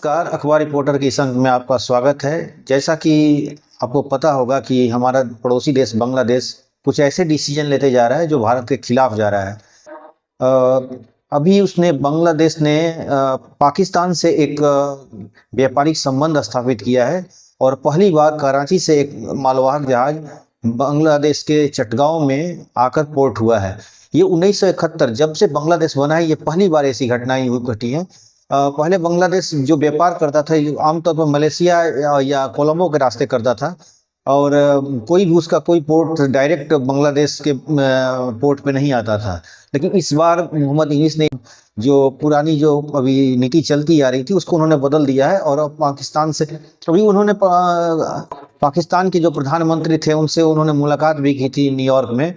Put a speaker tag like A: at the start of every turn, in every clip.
A: नमस्कार, अखबार रिपोर्टर के इस अंक में आपका स्वागत है। जैसा कि आपको पता होगा कि हमारा पड़ोसी देश बांग्लादेश कुछ ऐसे डिसीजन लेते जा रहा है जो भारत के खिलाफ जा रहा है। अभी उसने बांग्लादेश ने पाकिस्तान से एक व्यापारिक संबंध स्थापित किया है और पहली बार कराची से एक मालवाहक जहाज बांग्लादेश के चटगांव में आकर पोर्ट हुआ है। ये 1971 जब से बांग्लादेश बना है, ये पहली बार ऐसी घटनाएं घटी हैं। पहले बांग्लादेश जो व्यापार करता था आमतौर पर मलेशिया या कोलंबो के रास्ते करता था और कोई भी उसका कोई पोर्ट डायरेक्ट बांग्लादेश के पोर्ट पे नहीं आता था। लेकिन इस बार मोहम्मद यूनुस ने जो पुरानी जो अभी नीति चलती आ रही थी उसको उन्होंने बदल दिया है और अब पाकिस्तान से अभी उन्होंने पाकिस्तान के जो प्रधानमंत्री थे उनसे उन्होंने मुलाकात भी की थी न्यूयॉर्क में,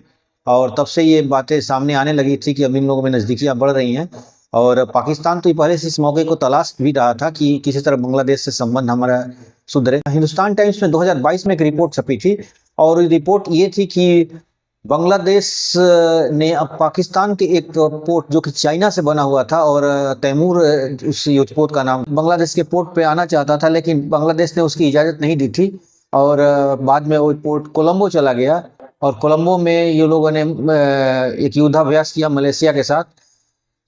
A: और तब से ये बातें सामने आने लगी थी कि अब इन लोगों में नज़दीकियाँ बढ़ रही हैं। और पाकिस्तान तो पहले से इस मौके को तलाश भी रहा था कि किसी तरह बांग्लादेश से संबंध हमारा सुधरे। हिंदुस्तान टाइम्स में 2022 में एक रिपोर्ट छपी थी और रिपोर्ट ये थी कि बांग्लादेश ने अब पाकिस्तान के एक पोर्ट जो कि चाइना से बना हुआ था और तैमूर उस युद्धपोत का नाम, बांग्लादेश के पोर्ट पे आना चाहता था लेकिन बांग्लादेश ने उसकी इजाज़त नहीं दी थी और बाद में वो पोर्ट कोलंबो चला गया और कोलंबो में ये लोगों ने एक युद्धाभ्यास किया मलेशिया के साथ।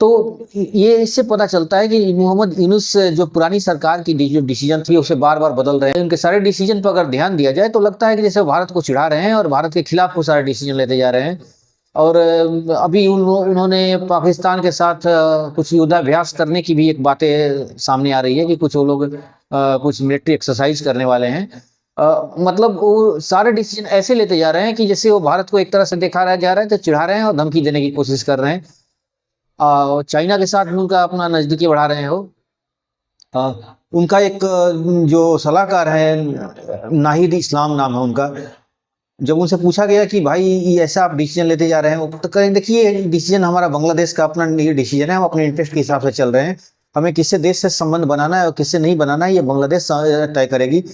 A: तो ये इससे पता चलता है कि मोहम्मद यूनुस जो पुरानी सरकार की जो डिसीजन थी उसे बार बार बदल रहे हैं। उनके सारे डिसीजन पर अगर ध्यान दिया जाए तो लगता है कि जैसे भारत को चिढ़ा रहे हैं और भारत के खिलाफ वो सारे डिसीजन लेते जा रहे हैं। और अभी उन्होंने पाकिस्तान के साथ कुछ युद्धाभ्यास करने की भी एक बातें सामने आ रही है कि कुछ वो लोग कुछ मिलिट्री एक्सरसाइज करने वाले हैं। मतलब वो सारे डिसीजन ऐसे लेते जा रहे हैं कि जैसे वो भारत को एक तरह से देखा जा रहा है तो चिढ़ा रहे हैं और धमकी देने की कोशिश कर रहे हैं। चाइना के साथ भी उनका अपना नज़दीकी बढ़ा रहे हैं वो। उनका एक जो सलाहकार है नाहिद इस्लाम नाम है उनका, जब उनसे पूछा गया कि भाई ये ऐसा आप डिसीजन लेते जा रहे हैं, तो कहें देखिए डिसीजन हमारा बांग्लादेश का अपना ये डिसीजन है, हम अपने इंटरेस्ट के हिसाब से चल रहे हैं। हमें किससे देश से संबंध बनाना है और किससे नहीं बनाना है ये बांग्लादेश तय करेगी।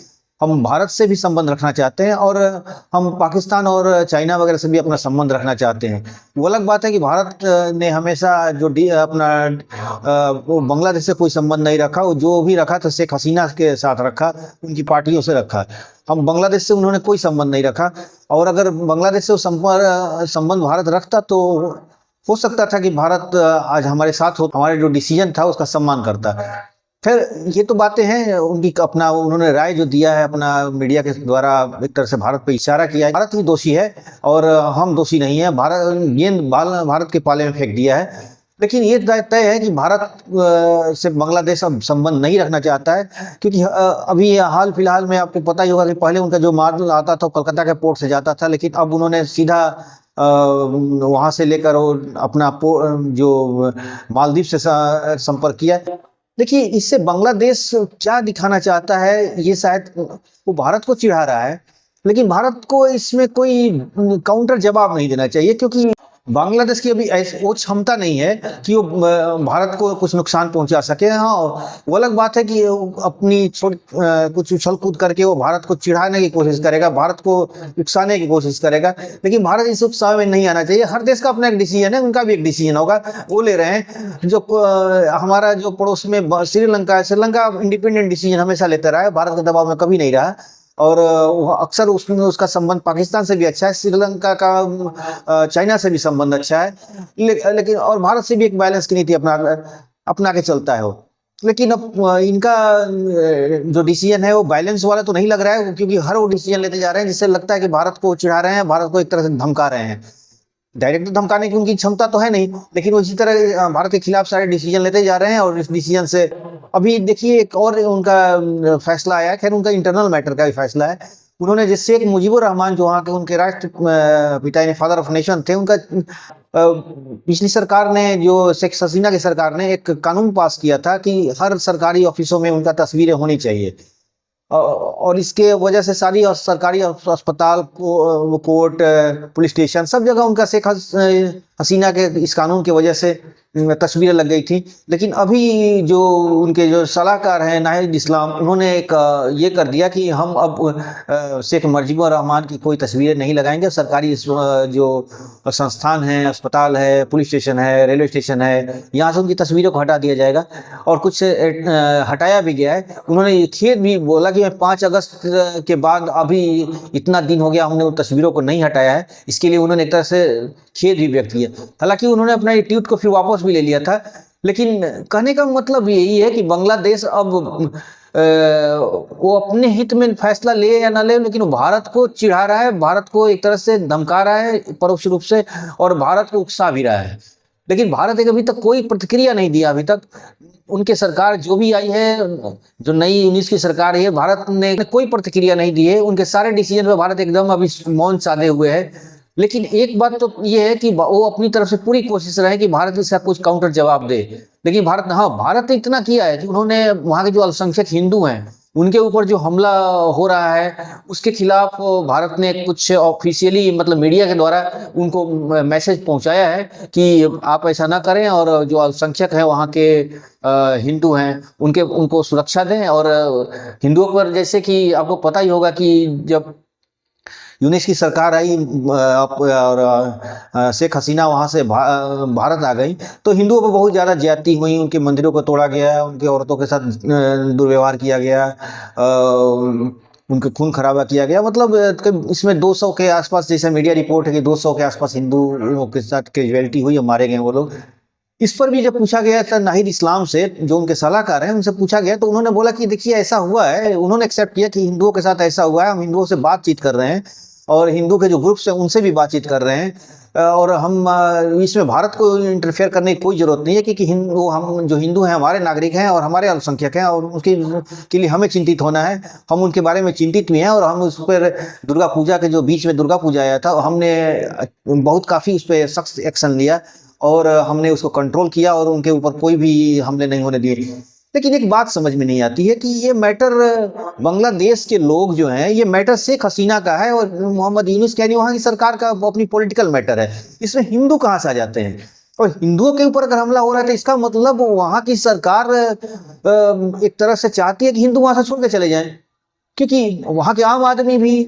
A: हम भारत से भी संबंध रखना चाहते हैं और हम पाकिस्तान और चाइना वगैरह से भी अपना संबंध रखना चाहते हैं। वो अलग बात है कि भारत ने हमेशा जो अपना वो बांग्लादेश से कोई संबंध नहीं रखा, वो जो भी रखा तो शेख हसीना के साथ रखा, उनकी पार्टियों से रखा। हम बांग्लादेश से उन्होंने कोई संबंध नहीं रखा और अगर बांग्लादेश से संबंध भारत रखता तो हो सकता था कि भारत आज हमारे साथ हो, हमारे जो डिसीजन था उसका सम्मान करता। फिर ये तो बातें हैं उनकी, अपना उन्होंने राय जो दिया है अपना मीडिया के द्वारा एक तरह से भारत पे इशारा किया है। भारत ही दोषी है और हम दोषी नहीं है। गेंद भारत के पाले में फेंक दिया है। लेकिन ये तय है कि भारत से बांग्लादेश अब संबंध नहीं रखना चाहता है, क्योंकि अभी हाल फिलहाल में आपको पता ही होगा कि पहले उनका जो माल आता था कलकत्ता के पोर्ट से जाता था, लेकिन अब उन्होंने सीधा वहाँ से लेकर वो अपना जो मालदीव से संपर्क किया। देखिए इससे बांग्लादेश क्या दिखाना चाहता है, ये शायद वो भारत को चिढ़ा रहा है, लेकिन भारत को इसमें कोई काउंटर जवाब नहीं देना चाहिए, क्योंकि बांग्लादेश की अभी वो क्षमता नहीं है कि वो भारत को कुछ नुकसान पहुंचा सके। हाँ, वो अलग बात है कि अपनी कुछ उछल कूद करके वो भारत को चिढ़ाने की कोशिश करेगा, भारत को उकसाने की कोशिश करेगा, लेकिन भारत इस उत्साह में नहीं आना चाहिए। हर देश का अपना एक डिसीजन है, उनका भी एक डिसीजन होगा, वो ले रहे हैं। जो हमारा जो पड़ोस में श्रीलंका है, श्रीलंका इंडिपेंडेंट डिसीजन हमेशा लेता रहा है, भारत के दबाव में कभी नहीं रहा और अक्सर उसमें उसका संबंध पाकिस्तान से भी अच्छा है, श्रीलंका का चाइना से भी संबंध अच्छा है, लेकिन और भारत से भी एक बैलेंस की नीति अपना के चलता है वो। लेकिन अब इनका जो डिसीजन है वो बैलेंस वाला तो नहीं लग रहा है, क्योंकि हर वो डिसीजन लेते जा रहे हैं जिससे लगता है कि भारत को चिढ़ा रहे हैं, भारत को एक तरह से धमका रहे हैं। डायरेक्ट धमकाने की उनकी क्षमता तो है नहीं, लेकिन वो इसी तरह भारत के खिलाफ सारे डिसीजन लेते जा रहे हैं। और इस डिसीजन से अभी देखिए एक और उनका फैसला आया, खैर उनका इंटरनल मैटर का भी फैसला है। उन्होंने जैसे शेख मुजीबुर रहमान जो वहाँ के उनके राष्ट्र पिता ने फादर ऑफ नेशन थे, उनका पिछली सरकार ने जो शेख हसीना की सरकार ने एक कानून पास किया था कि हर सरकारी ऑफिसों में उनका तस्वीरें होनी चाहिए, और इसके वजह से सारी सरकारी अस्पताल, कोर्ट, पुलिस स्टेशन, सब जगह उनका शेख हसीना के इस कानून की वजह से तस्वीरें लग गई थी। लेकिन अभी जो उनके जो सलाहकार हैं नाहिद इस्लाम, उन्होंने एक ये कर दिया कि हम अब शेख मुजीबुर रहमान की कोई तस्वीरें नहीं लगाएंगे। सरकारी जो संस्थान है, अस्पताल है, पुलिस स्टेशन है, रेलवे स्टेशन है, यहाँ से उनकी तस्वीरों को हटा दिया जाएगा। और कुछ हटाया भी गया है। उन्होंने खेद भी बोला कि 5 अगस्त के बाद अभी इतना दिन हो गया, हमने उन तस्वीरों को नहीं हटाया है। इसके लिए उन्होंने एक तरह से खेद भी व्यक्त किया। हालांकि उन्होंने अपना ये ट्वीट को फिर वापस भी ले लिया था। लेकिन कहने का मतलब यही है कि बांग्लादेश अब वो अपने हित में फैसला ले या ना ले, लेकिन वो भारत को चिढ़ा रहा है, भारत को एक तरह से धमका रहा है परोक्ष रूप से, और भारत को उकसा भी रहा है। लेकिन भारत एक अभी तक कोई प्रतिक्रिया नहीं दिया। अभी तक उनके सरकार जो भी आई है, जो नई 19 की सरकार है, भारत ने कोई प्रतिक्रिया नहीं दी है। उनके सारे डिसीजन पे भारत एकदम अभी मौन साधे हुए है। लेकिन एक बात तो ये है कि वो अपनी तरफ से पूरी कोशिश रहे कि भारत के साथ कुछ काउंटर जवाब दे। लेकिन भारत ने इतना किया है कि उन्होंने वहां के जो अल्पसंख्यक हिंदू हैं उनके ऊपर जो हमला हो रहा है उसके खिलाफ भारत ने कुछ ऑफिशियली, मतलब मीडिया के द्वारा उनको मैसेज पहुंचाया है कि आप ऐसा ना करें, और जो अल्पसंख्यक हैं वहाँ के हिंदू हैं उनको सुरक्षा दें। और हिंदुओं पर, जैसे कि आपको पता ही होगा कि जब यूनिस की सरकार आई और शेख हसीना वहाँ से भारत आ गई, तो हिंदुओं पर बहुत ज़्यादा ज्यादती हुई। उनके मंदिरों को तोड़ा गया, उनके औरतों के साथ दुर्व्यवहार किया गया, उनके खून खराबा किया गया। मतलब इसमें 200 के आसपास, जैसे मीडिया रिपोर्ट है कि 200 के आसपास हिंदुओं के साथ कैजुअलिटी हुई, मारे गए वो लोग। इस पर भी जब पूछा गया था नाहिद इस्लाम से, जो उनके सलाहकार हैं, उनसे पूछा गया तो उन्होंने बोला कि देखिए ऐसा हुआ है। उन्होंने एक्सेप्ट किया कि हिंदुओं के साथ ऐसा हुआ है, हम हिंदुओं से बातचीत कर रहे हैं और हिंदू के जो ग्रुप्स हैं उनसे भी बातचीत कर रहे हैं, और हम इसमें भारत को इंटरफेयर करने की कोई जरूरत नहीं है, क्योंकि हम जो हिंदू हैं हमारे नागरिक हैं और हमारे अल्पसंख्यक हैं, और उसके के लिए हमें चिंतित होना है। हम उनके बारे में चिंतित भी हैं, और हम उस पर दुर्गा पूजा के जो बीच में दुर्गा पूजा आया था, हमने बहुत काफ़ी उस पर सख्त एक्शन लिया और हमने उसको कंट्रोल किया और उनके ऊपर कोई भी हमले नहीं होने दिए। लेकिन एक बात समझ में नहीं आती है कि ये मैटर बांग्लादेश के लोग जो हैं, ये मैटर शेख हसीना का है और मोहम्मद यूनुस यानी वहाँ की सरकार का अपनी पॉलिटिकल मैटर है। इसमें हिंदू कहाँ से आ जाते हैं? और हिंदुओं के ऊपर अगर हमला हो रहा है तो इसका मतलब वहाँ की सरकार एक तरह से चाहती है कि हिंदू वहाँ से छोड़ के चले जाएं, क्योंकि वहाँ के आम आदमी भी,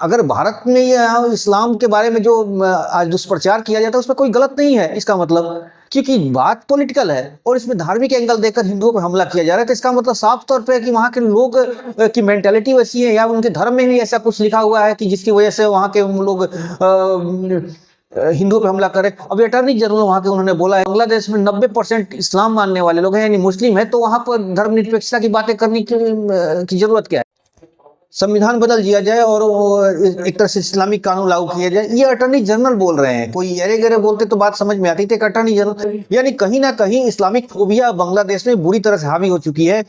A: अगर भारत में ये इस्लाम के बारे में जो आज दुष्प्रचार किया जाता है उसमें कोई गलत नहीं है इसका मतलब, क्योंकि बात पॉलिटिकल है और इसमें धार्मिक एंगल देकर हिंदुओं पर हमला किया जा रहा है। तो इसका मतलब साफ तौर पे है कि वहाँ के लोग की मेंटेलिटी वैसी है, या उनके धर्म में भी ऐसा कुछ लिखा हुआ है कि जिसकी वजह से वहाँ के लोग हिंदुओं पे हमला करे। अब अटॉर्नी जनरल वहाँ के उन्होंने बोला है बांग्लादेश में 90% इस्लाम मानने वाले लोग हैं, यानी मुस्लिम है, तो वहाँ पर धर्मनिरपेक्षता की बातें करने की जरूरत क्या है? संविधान बदल दिया जाए और एक तरह से इस्लामिक कानून लागू किया जाए, ये अटॉर्नी जनरल बोल रहे हैं। कोई अरे गरे बोलते तो बात समझ में आती थी। अटॉर्नी जनरल यानी कहीं ना कहीं इस्लामिक फोबिया बांग्लादेश में बुरी तरह से हावी हो चुकी है।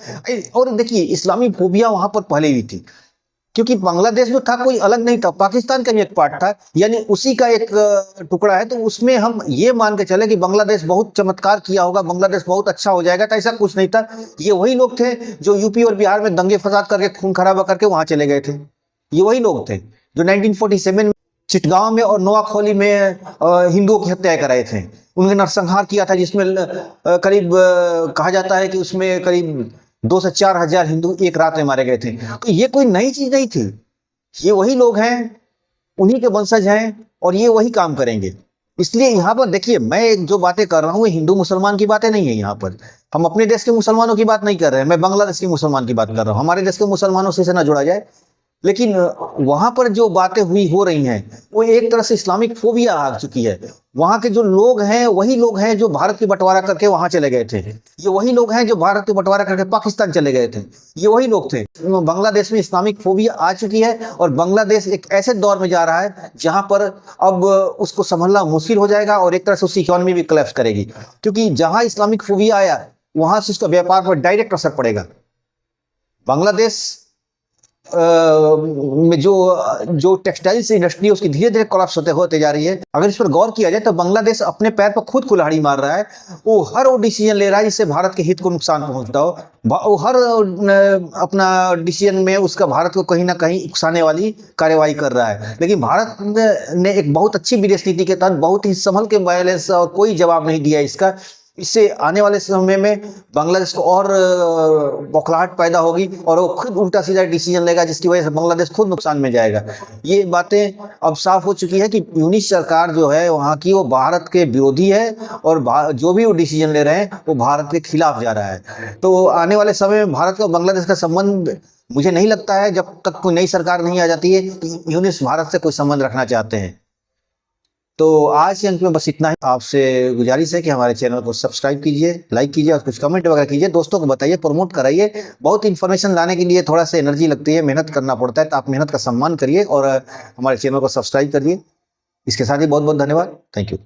A: और देखिए, इस्लामिक फोबिया वहां पर पहले भी थी, क्योंकि बांग्लादेश जो था कोई अलग नहीं था, पाकिस्तान का ही एक पार्ट था, यानी उसी का एक टुकड़ा है। तो उसमें हम ये मान के चले कि बांग्लादेश बहुत चमत्कार किया होगा, बांग्लादेश बहुत अच्छा हो जाएगा, तो ऐसा कुछ नहीं था। ये वही लोग थे जो यूपी और बिहार में दंगे फसाद करके खून खराबा करके वहां चले गए थे। ये वही लोग थे जो 1947 में चिटगांव में और नोआखोली में हिंदुओं की हत्या कराए थे, उन्हें नरसंहार किया था, जिसमें करीब कहा जाता है कि उसमें करीब 2 से 4 हजार हिंदू एक रात में मारे गए थे। तो ये कोई नई चीज नहीं थी, ये वही लोग हैं, उन्हीं के वंशज हैं और ये वही काम करेंगे। इसलिए यहाँ पर देखिए, मैं जो बातें कर रहा हूँ हिंदू मुसलमान की बातें नहीं है। यहाँ पर हम अपने देश के मुसलमानों की बात नहीं कर रहे हैं, मैं बांग्लादेश के मुसलमान की बात कर रहा हूँ। हमारे देश के मुसलमानों से ना जुड़ा जाए। लेकिन वहां पर जो बातें हो रही हैं वो एक तरह से इस्लामिक फोबिया आ चुकी है। वहां के जो लोग हैं वही लोग हैं जो भारत की बंटवारा करके वहां चले गए थे, ये वही लोग हैं जो भारत की बंटवारा करके पाकिस्तान चले गए थे, ये वही लोग थे। बांग्लादेश में इस्लामिक फोबिया आ चुकी है और बांग्लादेश एक ऐसे दौर में जा रहा है जहां पर अब उसको संभलना मुश्किल हो जाएगा और एक तरह से उसकी इकोनॉमी भी कोलैप्स करेगी, क्योंकि जहां इस्लामिक फोबिया आया वहां से उसका व्यापार पर डायरेक्ट असर पड़ेगा। बांग्लादेश में जो टेक्सटाइल्स इंडस्ट्री उसकी धीरे धीरे कोलैप्स होते जा रही है। अगर इस पर गौर किया जाए तो बांग्लादेश अपने पैर पर खुद कुल्हाड़ी मार रहा है। वो हर वो डिसीजन ले रहा है जिससे भारत के हित को नुकसान पहुंचता हो। वो हर अपना डिसीजन में उसका भारत को कहीं ना कहीं उकसाने वाली कार्यवाही कर रहा है। लेकिन भारत ने एक बहुत अच्छी विदेश नीति के तहत बहुत ही संभल के बैलेंस और कोई जवाब नहीं दिया इसका। इससे आने वाले समय में बांग्लादेश को और बौखलाहट पैदा होगी और वो खुद उल्टा सीधा डिसीजन लेगा, जिसकी वजह से बांग्लादेश खुद नुकसान में जाएगा। ये बातें अब साफ हो चुकी है कि यूनिस सरकार जो है वहाँ की, वो भारत के विरोधी है और जो भी वो डिसीजन ले रहे हैं वो भारत के खिलाफ जा रहा है। तो आने वाले समय में भारत और बांग्लादेश का संबंध, मुझे नहीं लगता है जब तक कोई नई सरकार नहीं आ जाती है कि यूनिस भारत से कोई संबंध रखना चाहते हैं। तो आज के अंक में बस इतना ही। आपसे गुजारिश है कि हमारे चैनल को सब्सक्राइब कीजिए, लाइक कीजिए और कुछ कमेंट वगैरह कीजिए, दोस्तों को बताइए, प्रमोट कराइए। बहुत इन्फॉर्मेशन लाने के लिए थोड़ा सा एनर्जी लगती है, मेहनत करना पड़ता है, तो आप मेहनत का सम्मान करिए और हमारे चैनल को सब्सक्राइब करिए। इसके साथ ही बहुत बहुत धन्यवाद। Thank you.